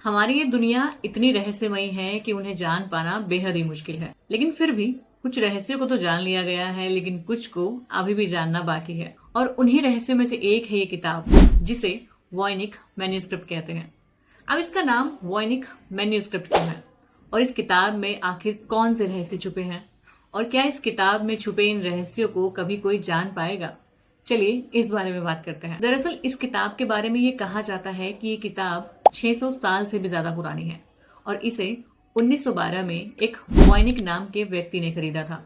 हमारी ये दुनिया इतनी रहस्यमयी है कि उन्हें जान पाना बेहद ही मुश्किल है। लेकिन फिर भी कुछ रहस्यों को तो जान लिया गया है, लेकिन कुछ को अभी भी जानना बाकी है। और उन्हीं रहस्यों में से एक है ये किताब, जिसे वॉयनिक मैन्यूस्क्रिप्ट कहते हैं। अब इसका नाम वॉयनिक मैन्यूस्क्रिप्ट क्यों है, और इस किताब में आखिर कौन से रहस्य छुपे हैं, और क्या इस किताब में छुपे इन रहस्यों को कभी कोई जान पाएगा? चलिए इस बारे में बात करते हैं। दरअसल इस किताब के बारे में ये कहा जाता है कि ये किताब 600 साल से भी ज्यादा पुरानी है और इसे 1912 में एक वॉयनिक नाम के व्यक्ति ने खरीदा था।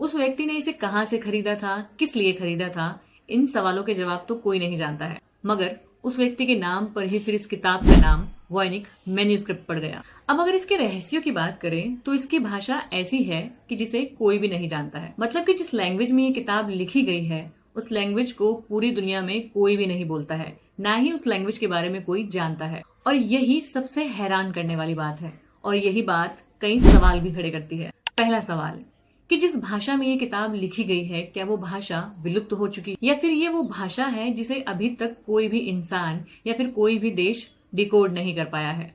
उस व्यक्ति ने इसे कहां से खरीदा था, किस लिए खरीदा था, इन सवालों के जवाब तो कोई नहीं जानता है, मगर उस व्यक्ति के नाम पर ही फिर इस किताब का नाम वॉयनिक मैन्यूस्क्रिप्ट पड़ गया। अब अगर इसके रहस्यों की बात करें तो इसकी भाषा ऐसी है कि जिसे कोई भी नहीं जानता है। मतलब कि जिस लैंग्वेज में ये किताब लिखी गई है उस लैंग्वेज को पूरी दुनिया में कोई भी नहीं बोलता है, ना ही उस लैंग्वेज के बारे में कोई जानता है। और यही सबसे हैरान करने वाली बात है, और यही बात कई सवाल भी खड़े करती है। पहला सवाल कि जिस भाषा में ये किताब लिखी गई है, क्या वो भाषा विलुप्त हो चुकी, या फिर ये वो भाषा है जिसे अभी तक कोई भी इंसान या फिर कोई भी देश डिकोड नहीं कर पाया है?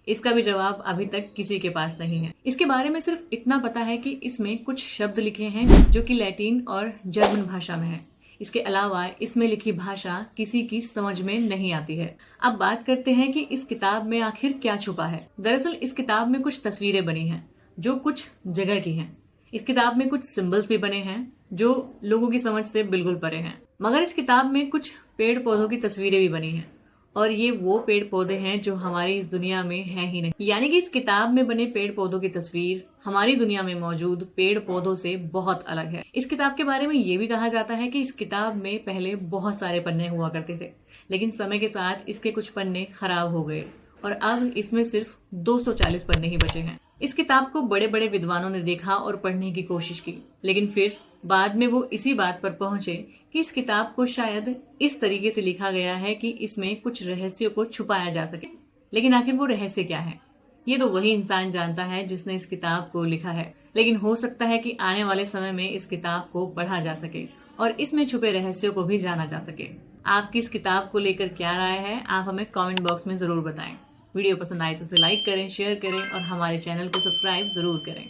इसका भी जवाब अभी तक किसी के पास नहीं है। इसके बारे में सिर्फ इतना पता है कि इसमें कुछ शब्द लिखे हैं जो कि लैटिन और जर्मन भाषा में है। इसके अलावा इसमें लिखी भाषा किसी की समझ में नहीं आती है। अब बात करते हैं कि इस किताब में आखिर क्या छुपा है। दरअसल इस किताब में कुछ तस्वीरें बनी हैं जो कुछ जगह की हैं। इस किताब में कुछ सिंबल्स भी बने हैं जो लोगों की समझ से बिल्कुल परे हैं। मगर इस किताब में कुछ पेड़ पौधों की तस्वीरें भी बनी हैं, और ये वो पेड़ पौधे हैं जो हमारी इस दुनिया में है ही नहीं। यानी कि इस किताब में बने पेड़ पौधों की तस्वीर हमारी दुनिया में मौजूद पेड़ पौधों से बहुत अलग है। इस किताब के बारे में ये भी कहा जाता है कि इस किताब में पहले बहुत सारे पन्ने हुआ करते थे, लेकिन समय के साथ इसके कुछ पन्ने खराब हो गए और अब इसमें सिर्फ 240 पन्ने ही बचे हैं। इस किताब को बड़े बड़े विद्वानों ने देखा और पढ़ने की कोशिश की, लेकिन फिर बाद में वो इसी बात पर पहुंचे कि इस किताब को शायद इस तरीके से लिखा गया है कि इसमें कुछ रहस्यों को छुपाया जा सके। लेकिन आखिर वो रहस्य क्या है, ये तो वही इंसान जानता है जिसने इस किताब को लिखा है। लेकिन हो सकता है कि आने वाले समय में इस किताब को पढ़ा जा सके और इसमें छुपे रहस्यों को भी जाना जा सके। आपकी इस किताब को लेकर क्या राय है, आप हमें कमेंट बॉक्स में जरूर बताएं। वीडियो पसंद आए तो उसे लाइक करें, शेयर करें और हमारे चैनल को सब्सक्राइब जरूर करें।